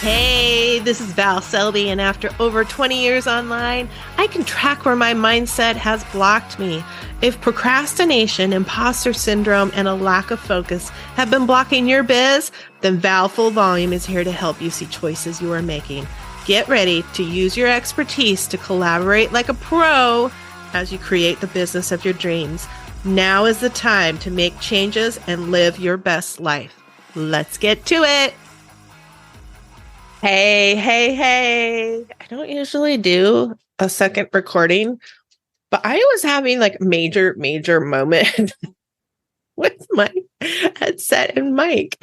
Hey, this is Val Selby, and after over 20 years online, I can track where my mindset has blocked me. If procrastination, imposter syndrome, and a lack of focus have been blocking your biz, then Val Full Volume is here to help you see choices you are making. Get ready to use your expertise to collaborate like a pro as you create the business of your dreams. Now is the time to make changes and live your best life. Let's get to it. Hey. I don't usually do a second recording, but I was having like major moment with my headset and mic.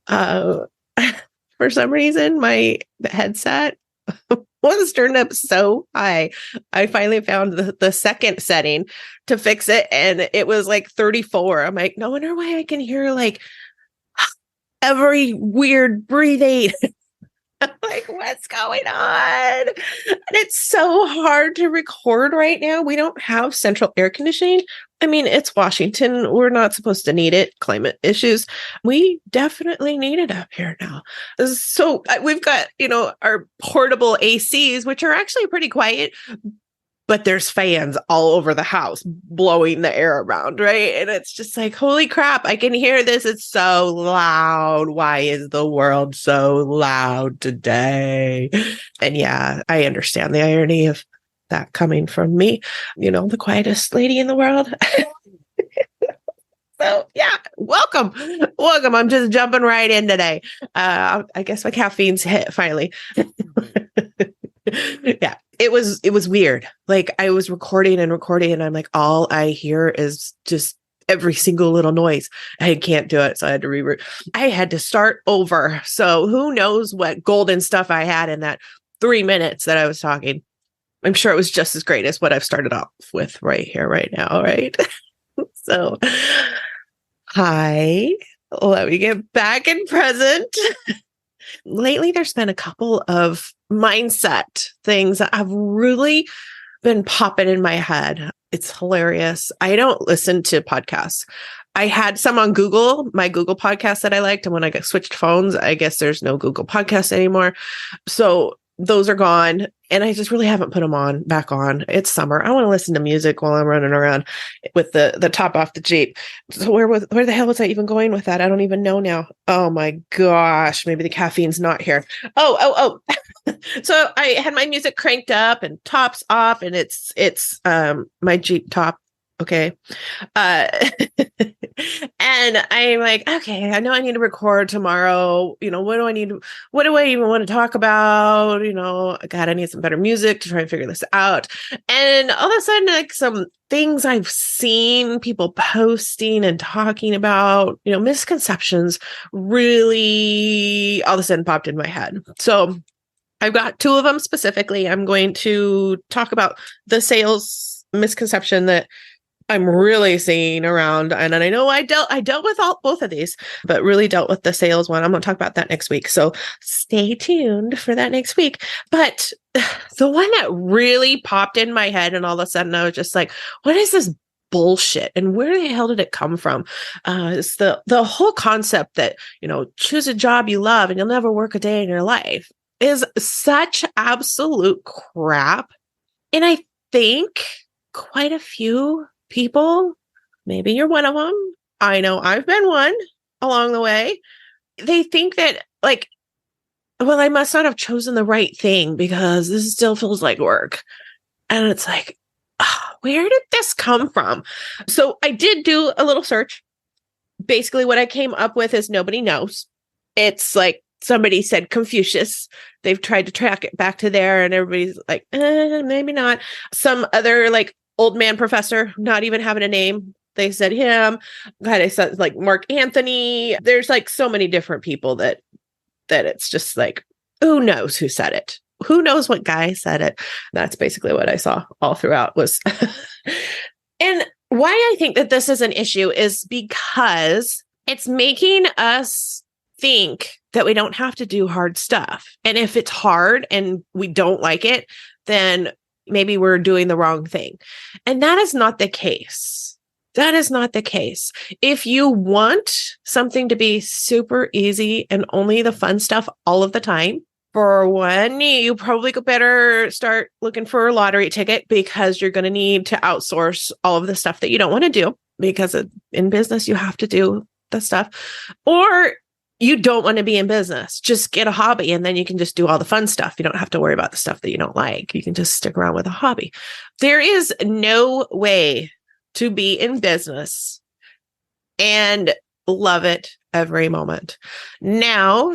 For some reason, my headset was turned up so high. I finally found the second setting to fix it, and it was like 34. I'm like, no wonder why I can hear like every weird breathing. Like, what's going on? And it's so hard to record right now. We don't have central air conditioning. I mean, it's Washington. We're not supposed to need it. Climate issues. We definitely need it up here now. So we've got, our portable ACs, which are actually pretty quiet, but there's fans all over the house blowing the air around, right? And it's just like, holy crap, I can hear this. It's so loud. Why is the world so loud today? And yeah, I understand the irony of that coming from me, the quietest lady in the world. So yeah, welcome. I'm just jumping right in today. I guess my caffeine's hit finally. Yeah, it was weird. Like I was recording and I'm like, all I hear is just every single little noise. I can't do it. So I had to reroute. I had to start over. So who knows what golden stuff I had in that 3 minutes that I was talking. I'm sure it was just as great as what I've started off with right here, right now, right? So, hi, let me get back in present. Lately, there's been a couple of mindset things that have really been popping in my head. It's hilarious. I don't listen to podcasts. I had some on Google, my Google podcast that I liked. And when I got switched phones, I guess there's no Google podcast anymore. So those are gone. And I just really haven't put them back on. It's summer. I want to listen to music while I'm running around with the top off the Jeep. So where the hell was I even going with that? I don't even know now. Oh my gosh. Maybe the caffeine's not here. Oh. So I had my music cranked up and tops off, and it's my Jeep top. Okay. And I'm like, okay, I know I need to record tomorrow. What do I need? What do I even want to talk about? God, I need some better music to try and figure this out. And all of a sudden, like some things I've seen people posting and talking about, misconceptions really all of a sudden popped in my head. So I've got 2 of them specifically. I'm going to talk about the sales misconception that I'm really seeing around. And I know I dealt with both of these, but really dealt with the sales one. I'm going to talk about that next week. So stay tuned for that next week. But the one that really popped in my head, and all of a sudden I was just like, what is this bullshit? And where the hell did it come from? It's the whole concept that, choose a job you love and you'll never work a day in your life is such absolute crap. And I think quite a few people, maybe you're one of them. I know I've been one along the way. They think that like, well, I must not have chosen the right thing because this still feels like work. And it's like, where did this come from? So I did do a little search. Basically, what I came up with is nobody knows. It's like somebody said Confucius. They've tried to track it back to there, and everybody's like, maybe not. Some other like old man professor, not even having a name. They said him. God, I said like Mark Anthony. There's like so many different people that it's just like, who knows who said it? Who knows what guy said it? That's basically what I saw all throughout was. And why I think that this is an issue is because it's making us think that we don't have to do hard stuff. And if it's hard and we don't like it, then maybe we're doing the wrong thing. And that is not the case. That is not the case. If you want something to be super easy and only the fun stuff all of the time, For one, you probably better start looking for a lottery ticket because you're going to need to outsource all of the stuff that you don't want to do because in business, you have to do the stuff. Or you don't want to be in business. Just get a hobby and then you can just do all the fun stuff. You don't have to worry about the stuff that you don't like. You can just stick around with a hobby. There is no way to be in business and love it every moment. Now,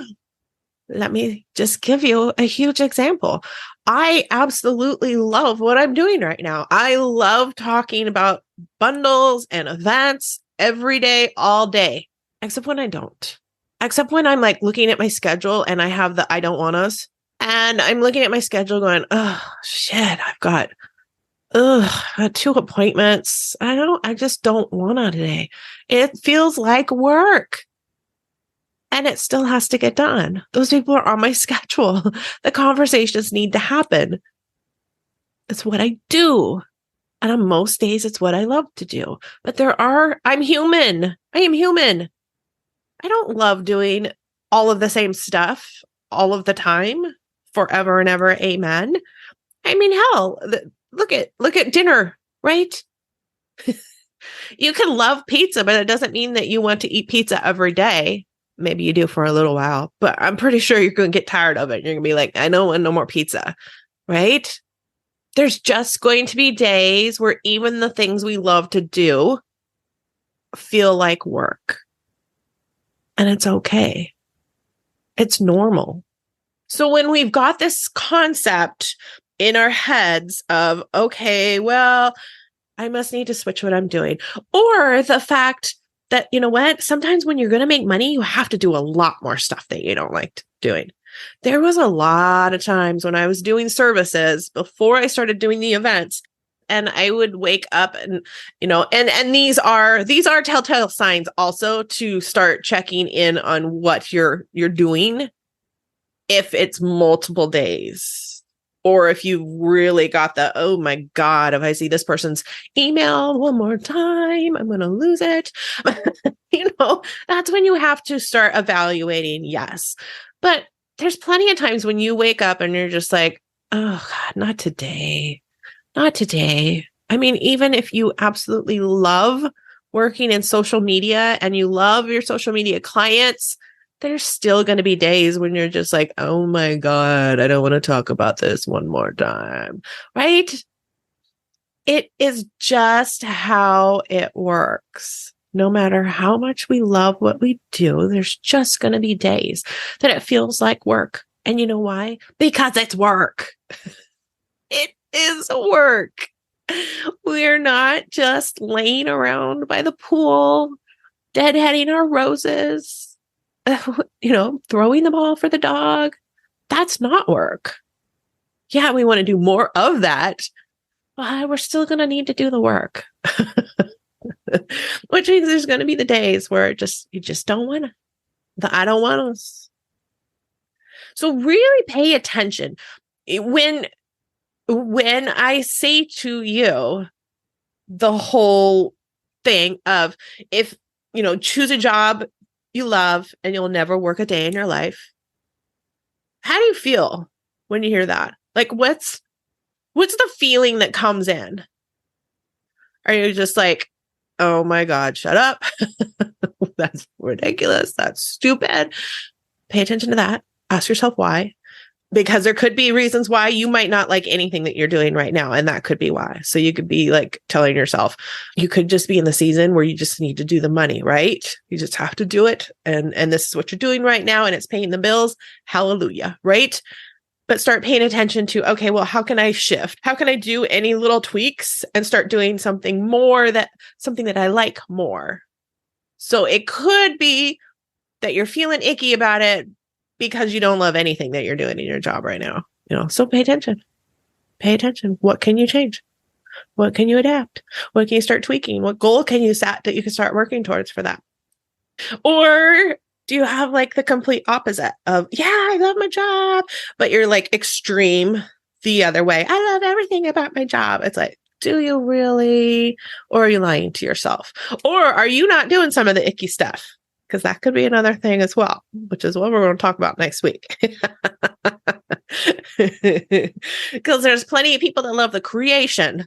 let me just give you a huge example. I absolutely love what I'm doing right now. I love talking about bundles and events every day, all day, except when I don't. Except when I'm like looking at my schedule and I have the I don't want us. And I'm looking at my schedule going, oh, shit, I've got 2 appointments. I just don't want to today. It feels like work. And it still has to get done. Those people are on my schedule. The conversations need to happen. It's what I do. And on most days, it's what I love to do. But I'm human. I am human. I don't love doing all of the same stuff all of the time, forever and ever. Amen. I mean, hell, look at dinner, right? You can love pizza, but it doesn't mean that you want to eat pizza every day. Maybe you do for a little while, but I'm pretty sure you're going to get tired of it. You're going to be like, I don't want no more pizza, right? There's just going to be days where even the things we love to do feel like work. And it's okay. It's normal. So when we've got this concept in our heads of, okay, well, I must need to switch what I'm doing, or the fact that, you know what, sometimes when you're going to make money, you have to do a lot more stuff that you don't like doing. There was a lot of times when I was doing services before I started doing the events, and I would wake up and, and these are telltale signs also to start checking in on what you're doing. If it's multiple days, or if you really got oh my God, if I see this person's email one more time, I'm going to lose it. That's when you have to start evaluating. Yes. But there's plenty of times when you wake up and you're just like, oh God, not today. Not today. I mean, even if you absolutely love working in social media and you love your social media clients, there's still going to be days when you're just like, oh my God, I don't want to talk about this one more time, right? It is just how it works. No matter how much we love what we do, there's just going to be days that it feels like work. And you know why? Because it's work. It is work. We're not just laying around by the pool, deadheading our roses, throwing the ball for the dog. That's not work. Yeah, we want to do more of that, but we're still going to need to do the work. Which means there's going to be the days where you just don't want to. I don't want us. So really pay attention. When I say to you the whole thing of if, choose a job you love and you'll never work a day in your life. How do you feel when you hear that? Like, what's the feeling that comes in? Are you just like, oh my God, shut up. That's ridiculous. That's stupid. Pay attention to that. Ask yourself why. Because there could be reasons why you might not like anything that you're doing right now. And that could be why. So you could be like telling yourself, you could just be in the season where you just need to do the money, right? You just have to do it. And this is what you're doing right now. And it's paying the bills. Hallelujah. Right? But start paying attention to, okay, well, how can I shift? How can I do any little tweaks and start doing something that I like more? So it could be that you're feeling icky about it because you don't love anything that you're doing in your job right now. So pay attention. Pay attention. What can you change? What can you adapt? What can you start tweaking? What goal can you set that you can start working towards for that? Or do you have like the complete opposite of, yeah, I love my job, but you're like extreme the other way. I love everything about my job. It's like, do you really? Or are you lying to yourself? Or are you not doing some of the icky stuff? Because that could be another thing as well, which is what we're going to talk about next week. Because there's plenty of people that love the creation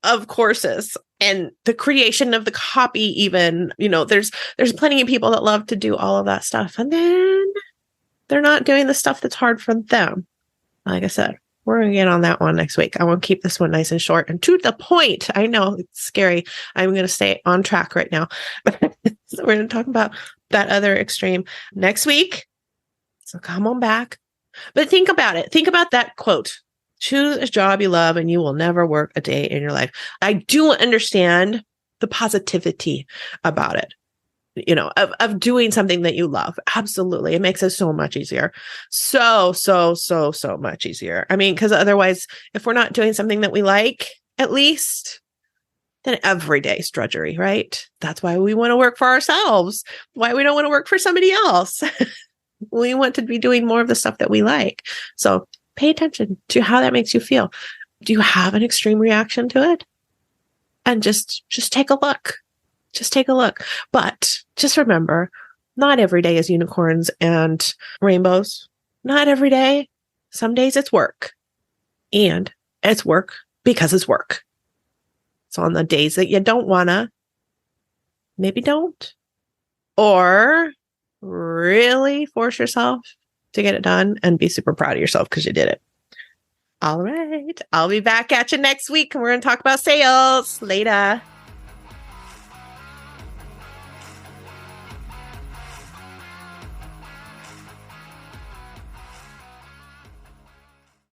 of courses and the creation of the copy even. There's plenty of people that love to do all of that stuff, and then they're not doing the stuff that's hard for them. Like I said, we're going to get on that one next week. I want to keep this one nice and short and to the point. I know it's scary. I'm going to stay on track right now. So we're going to talk about that other extreme next week. So come on back. But think about it. Think about that quote. Choose a job you love and you will never work a day in your life. I do understand the positivity about it, of doing something that you love. Absolutely. It makes it so much easier. So much easier. I mean, because otherwise, if we're not doing something that we like, at least, then every day is drudgery, right? That's why we want to work for ourselves. Why we don't want to work for somebody else. We want to be doing more of the stuff that we like. So pay attention to how that makes you feel. Do you have an extreme reaction to it? And just take a look. Just take a look. But just remember, not every day is unicorns and rainbows. Not every day. Some days it's work. And it's work because it's work. So on the days that you don't wanna, maybe don't. Or really force yourself to get it done and be super proud of yourself because you did it. All right. I'll be back at you next week and we're going to talk about sales. Later.